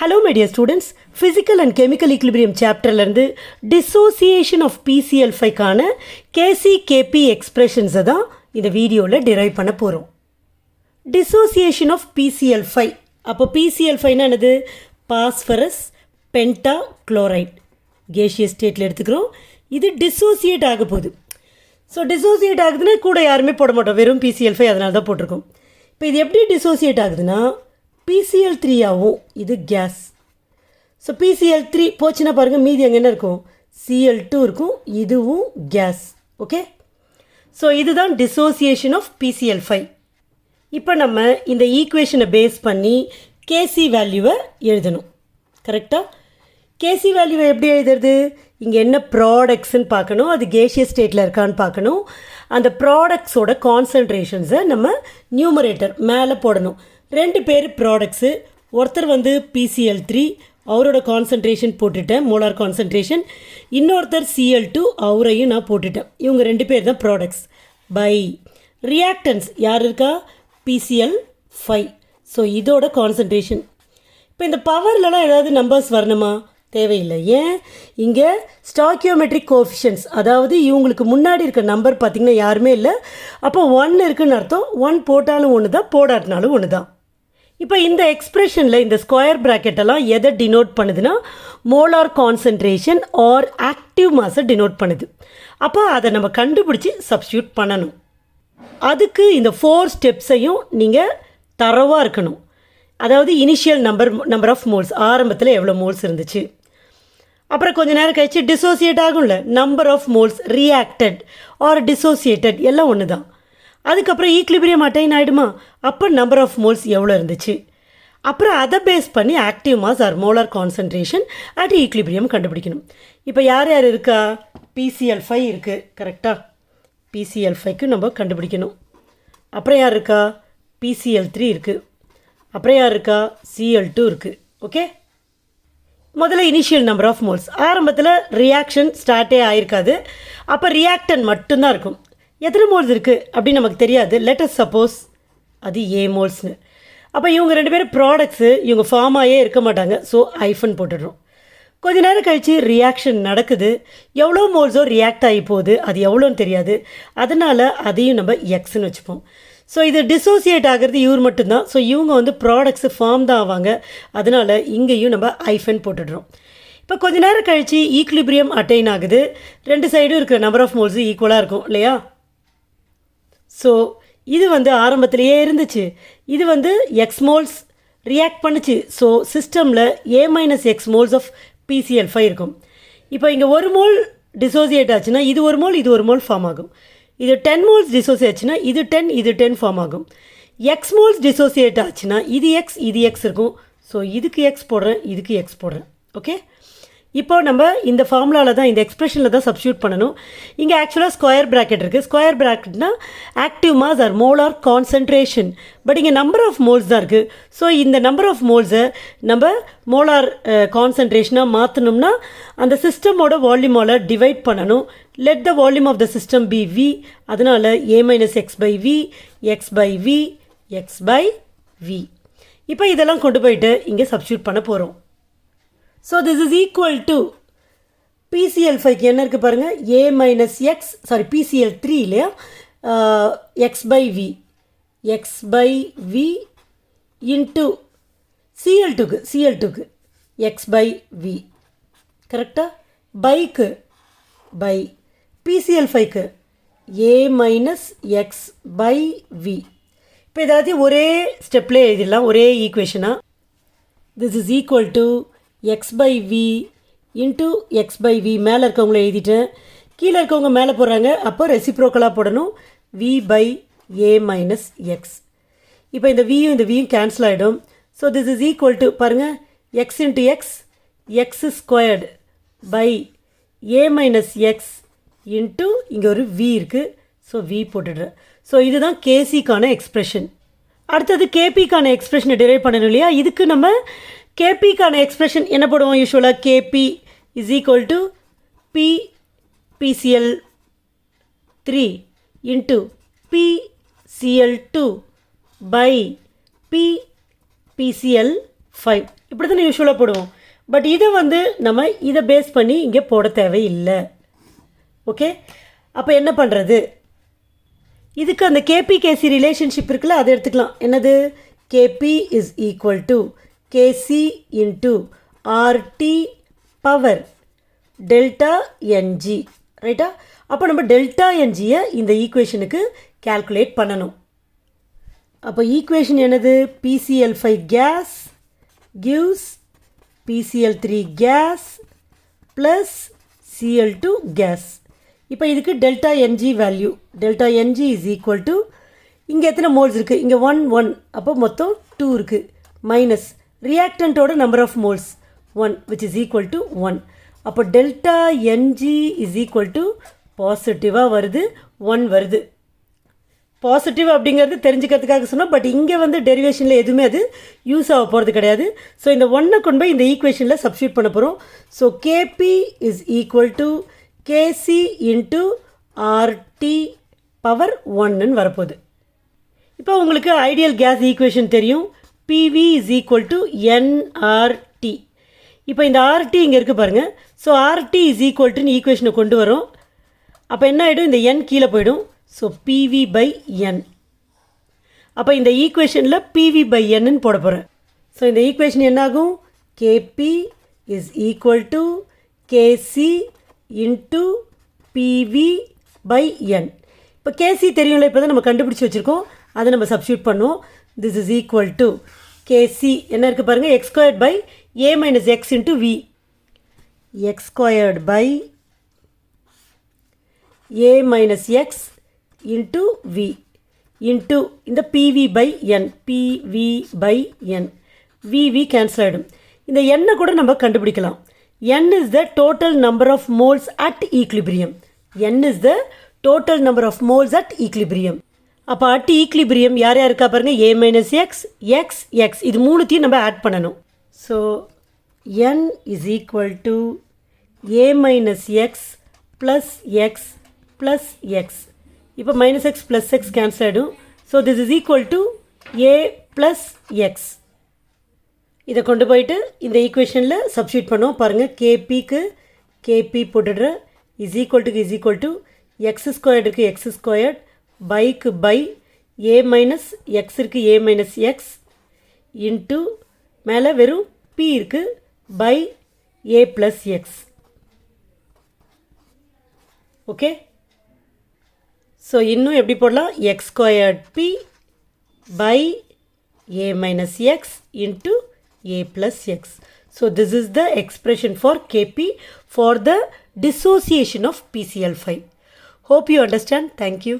Hello my dear students, Physical and Chemical Equilibrium chapter லருந்து dissociation of PCl5 கான KC-KP expressions தான் இந்த வீடியோல derive பண்ண போறோம். Dissociation of PCl5. அப்போ PCl5 என்னது? Phosphorus pentachloride. Gaseous stateல எடுத்துக்கிறோம். இது dissociate ஆக போகுது. ஸோ dissociate ஆகுதுன்னா கூட யாருமே போட மாட்டோம், வெறும் PCl5 அதனால தான் போட்டிருக்கோம். இப்போ இது எப்படி dissociate ஆகுதுன்னா PCl3 ஆகும், இது கேஸ். ஸோ PCl3 போச்சுன்னா பாருங்கள், மீதி அங்கே என்ன இருக்கும்? Cl2 இருக்கும், இதுவும் கேஸ். ஓகே, ஸோ இதுதான் dissociation of PCl5. இப்போ நம்ம இந்த ஈக்குவேஷனை பேஸ் பண்ணி கேசி வேல்யூவை எழுதணும். கரெக்டாக? கேசி வேல்யூவை எப்படி எழுதுறது? இங்கே என்ன ப்ராடக்ட்ஸ்ன்னு பார்க்கணும், அது கேஷியஸ் ஸ்டேட்டில் இருக்கான்னு பார்க்கணும். அந்த ப்ராடக்ட்ஸோட கான்சன்ட்ரேஷன்ஸை நம்ம நியூமரேட்டர் மேலே போடணும். ரெண்டு பேர் ப்ராடக்ட்ஸு, ஒருத்தர் வந்து PCl3 அவரோட கான்சன்ட்ரேஷன் போட்டுட்டேன், மோலார் கான்சன்ட்ரேஷன். இன்னொருத்தர் Cl2 அவரையும் நான் போட்டுட்டேன். இவங்க ரெண்டு பேர் தான் ப்ராடக்ட்ஸ். பை ரியாக்டன்ஸ் யார் இருக்கா? PCl5. ஸோ இதோட கான்சன்ட்ரேஷன். இப்போ இந்த பவர்லலாம் ஏதாவது நம்பர்ஸ் வரணுமா? தேவையில்லை. ஏன்? இங்கே ஸ்டாக்கியோமெட்ரிக் கோஎஃபிஷியன்ட்ஸ், அதாவது இவங்களுக்கு முன்னாடி இருக்க நம்பர் பார்த்திங்கன்னா யாருமே இல்லை. அப்போ 1 இருக்குன்னு அர்த்தம். 1 போட்டாலும் ஒன்று தான், போடாட்டினாலும் ஒன்று தான். இப்போ இந்த எக்ஸ்பிரஷனில் இந்த ஸ்கொயர் ப்ராக்கெட்டெல்லாம் எதை டினோட் பண்ணுதுன்னா மோலார் கான்சன்ட்ரேஷன் ஆர் ஆக்டிவ் மாஸை டினோட் பண்ணுது. அப்போ அதை நம்ம கண்டுபிடிச்சி சப்ஸ்டியூட் பண்ணணும். அதுக்கு இந்த 4 ஸ்டெப்ஸையும் நீங்கள் தரவாக இருக்கணும். அதாவது இனிஷியல் நம்பர் ஆஃப் மோல்ஸ், ஆரம்பத்தில் எவ்வளோ மோல்ஸ் இருந்துச்சு, அப்புறம் கொஞ்சம் நேரம் கழிச்சு டிசோசியேட் ஆகும்ல, number of moles reacted or dissociated எல்லாம் ஒன்று தான். அதுக்கப்புறம் ஈக்லிபிரியம் அட்டைன் ஆகிடுமா, அப்போ நம்பர் ஆஃப் மோல்ஸ் எவ்வளோ இருந்துச்சு, அப்புறம் அதை பேஸ் பண்ணி active mass or molar concentration at equilibrium கண்டுபிடிக்கணும். இப்போ யார் யார் இருக்கா? PCl5 இருக்குது. கரெக்டாக? PCl5க்கு நம்ம கண்டுபிடிக்கணும். அப்புறம் யார் இருக்கா? PCl3 இருக்குது. அப்புறம் யார் இருக்கா? Cl2 இருக்குது. ஓகே, முதல்ல இனிஷியல் நம்பர் ஆஃப் மோல்ஸ். ஆரம்பத்தில் ரியாக்ஷன் ஸ்டார்ட்டே ஆகிருக்காது, அப்போ ரியாக்டன் மட்டும்தான் இருக்கும். எத்தனை மோல்ஸ் இருக்குது அப்படின்னு நமக்கு தெரியாது. லெட்டஸ் சப்போஸ் அது A மோல்ஸ்னு. அப்போ இவங்க ரெண்டு பேரும் ப்ராடக்ட்ஸு, இவங்க ஃபார்மாகவே இருக்க மாட்டாங்க. ஸோ ஐஃபன் போட்டுடுறோம். கொஞ்ச நேரம் கழித்து ரியாக்ஷன் நடக்குது, எவ்வளோ மோல்ஸோ ரியாக்ட் ஆகி போகுது, அது எவ்வளோன்னு தெரியாது. அதனால் அதையும் நம்ம எக்ஸ்ன்னு வச்சுப்போம். ஸோ இது டிசோசியேட் ஆகிறது இவர் மட்டும்தான். ஸோ இவங்க வந்து ப்ராடக்ட்ஸு ஃபார்ம் தான் ஆவாங்க. அதனால் இங்கேயும் நம்ம ஐஃபன் போட்டுடுறோம். இப்போ கொஞ்ச நேரம் கழித்து ஈக்லிபிரியம் அட்டைன் ஆகுது. ரெண்டு சைடும் இருக்கிற நம்பர் ஆஃப் மோல்ஸு ஈக்குவலாக இருக்கும் இல்லையா? ஸோ இது வந்து ஆரம்பத்திலேயே இருந்துச்சு, இது வந்து எக்ஸ் மோல்ஸ் ரியாக்ட் பண்ணுச்சு. ஸோ சிஸ்டமில் A-X மோல்ஸ் ஆஃப் PCl5 இருக்கும். இப்போ இங்கே ஒரு மோல் டிசோசியேட் ஆச்சுன்னா இது ஒரு மோல், இது ஒரு மோல் ஃபார்ம் ஆகும். இது 10 மோல்ஸ் டிசோசியேட் ஆச்சுன்னா இது 10, இது 10 ஃபார்ம் ஆகும். எக்ஸ் மோல்ஸ் டிசோசியேட் ஆச்சுன்னா இது எக்ஸ், இது எக்ஸ் இருக்கும். ஸோ இதுக்கு எக்ஸ் போடுறேன், இதுக்கு எக்ஸ் போடுறேன். ஓகே, இப்போ நம்ம இந்த ஃபார்முலாவில் தான், இந்த எக்ஸ்பிரஷனில் தான் சப்ஸ்டியூட் பண்ணணும். இங்கே ஆக்சுவலாக ஸ்கொயர் ப்ராக்கெட் இருக்குது. ஸ்கொயர் ப்ராக்கெட்னா active mass or molar concentration. But இங்கே நம்பர் ஆஃப் மோல்ஸ் தான் இருக்குது. ஸோ இந்த நம்பர் ஆஃப் மோல்ஸை நம்ம மோலார் கான்சன்ட்ரேஷனாக மாற்றணும்னா அந்த சிஸ்டமோட வால்யூமால் டிவைட் பண்ணணும். Let the volume of the system be V. அதனால் A-X/V, X/V, X/V. இப்போ இதெல்லாம் கொண்டு போயிட்டு இங்கே சப்ஸ்டியூட் பண்ண போகிறோம். So this is equal to PCl5க்கு என்ன இருக்குது பாருங்கள், PCl3 இல்லையா, X/V, X/V இன்ட்டு Cl2க்கு X/V. கரெக்டாக? பைக்கு பை PCl5க்கு A-X/V. இப்போ எல்லாத்தையும் ஒரே ஸ்டெப்லேயே எழுதிடலாம், ஒரே ஈக்குவேஷனாக. This is equal to X/V into X/V. மேலே இருக்கவங்கள எழுதிட்டேன், கீழே இருக்கவங்க மேலே போடுறாங்க. அப்போ ரெசிப்ரோக்கலாக போடணும், V/A-X. இப்போ இந்த Vயும் இந்த Vயும் கேன்சல் ஆகிடும். So this is equal to பாருங்கள், X into X squared by A-X into இங்கே ஒரு V இருக்குது. ஸோ V போட்டுடுறேன். ஸோ இதுதான் கேசிக்கான எக்ஸ்ப்ரெஷன். அடுத்தது கேபிக்கான எக்ஸ்ப்ரெஷனை டிரைவ் பண்ணணும் இல்லையா? இதுக்கு நம்ம கேபிக்கான எக்ஸ்ப்ரெஷன் என்ன போடுவோம்? யூஸ்வலாக KP is equal to PCl3 into PCl2 by PCl 5 இப்படி தான் யூஸ்வலாக போடுவோம். பட் இதை வந்து நம்ம இதை பேஸ் பண்ணி இங்கே போட தேவையில்லை. ஓகே, அப்போ என்ன பண்ணுறது? இதுக்கு அந்த கேபி கேசி ரிலேஷன்ஷிப் இருக்குல்ல, அதை எடுத்துக்கலாம். என்னது? KP is equal to KC into RT power delta NG. ரைட்டா? அப்போ நம்ம டெல்டா என்ஜியை இந்த ஈக்குவேஷனுக்கு கால்குலேட் பண்ணணும். அப்போ ஈக்குவேஷன் என்னது? PCl5 gas gives PCl3 gas plus Cl2 gas. இப்போ இதுக்கு delta NG value, delta NG is equal to, இங்கே எத்தனை மோல்ஸ் இருக்குது? இங்கே 1 அப்போ மொத்தம் 2 இருக்குது. மைனஸ் ரியாக்டண்ட்டோட number of moles 1 which is equal to 1. அப்போ delta NG is equal to பாசிட்டிவாக வருது, 1 வருது. பாசிட்டிவ் அப்படிங்கிறது தெரிஞ்சுக்கிறதுக்காக சொன்னோம். பட் இங்கே வந்து டெரிவேஷனில் எதுவுமே அது யூஸ் ஆக போகிறது கிடையாது. ஸோ இந்த 1 கொண்டு போய் இந்த ஈக்குவேஷனில் சப்ஸ்டியூட் பண்ண போகிறோம். So KP is equal to KC into RT power 1ன்னு வரப்போகுது. இப்போ உங்களுக்கு ஐடியல் கேஸ் ஈக்குவேஷன் தெரியும். PV is equal to NRT. இப்போ இந்த ஆர்டி இங்கே இருக்குது பாருங்கள். ஸோ ஆர்டி இஸ் ஈக்குவல் டுன்னு ஈக்குவேஷனை கொண்டு வரோம். அப்போ என்ன ஆகிடும்? இந்த என் கீழே போயிடும். ஸோ பிவி பை என். அப்போ இந்த ஈக்குவேஷனில் பிவி பை என்னன்னு போட போகிறேன். ஸோ இந்த ஈக்குவேஷன் என்னாகும்? KP is equal to KC into PV by N. இப்போ கேசி தெரியும்ல, இப்போ தான் நம்ம கண்டுபிடிச்சி வச்சுருக்கோம், அதை நம்ம சப்ஸ்டியூட் பண்ணுவோம். This is equal to KC என்ன இருக்குது பாருங்கள், X squared by A minus X into V. X squared by a minus x into v into இந்த pv by n, pv by n, vv cancel ஆகிடும். இந்த n கூட நம்ம கண்டுபிடிக்கலாம். n is the total number of moles at equilibrium. n is the total number of moles at equilibrium. அப்போ at equilibrium யார் யார் இருக்கா பாருங்க, a minus x, x, x, இது மூணுத்தையும் நம்ம ஆட் பண்ணணும். So n is equal to a minus x plus x plus x. இப்போ minus x plus x cancel ஆகிடும். So this is equal to a plus x. இதை கொண்டு போயிட்டு இந்த ஈக்குவேஷனில் சப்ஸ்டியூட் பண்ணுவோம். பாருங்கள், கேபிக்கு கேபி போட்டுடுற is equal to X squared இருக்குது எக்ஸ் ஸ்கொயர்ட், பைக்கு பை ஏ மைனஸ் எக்ஸ் இருக்குது ஏ மைனஸ் எக்ஸ் இன்ட்டு மேலே வெறும் பி இருக்குது by A plus X. Okay, so இன்னும் எப்படி போடலாம்? X squared B by A minus X into a plus x. So this is the expression for Kp for the dissociation of PCl5. Hope you understand. Thank you.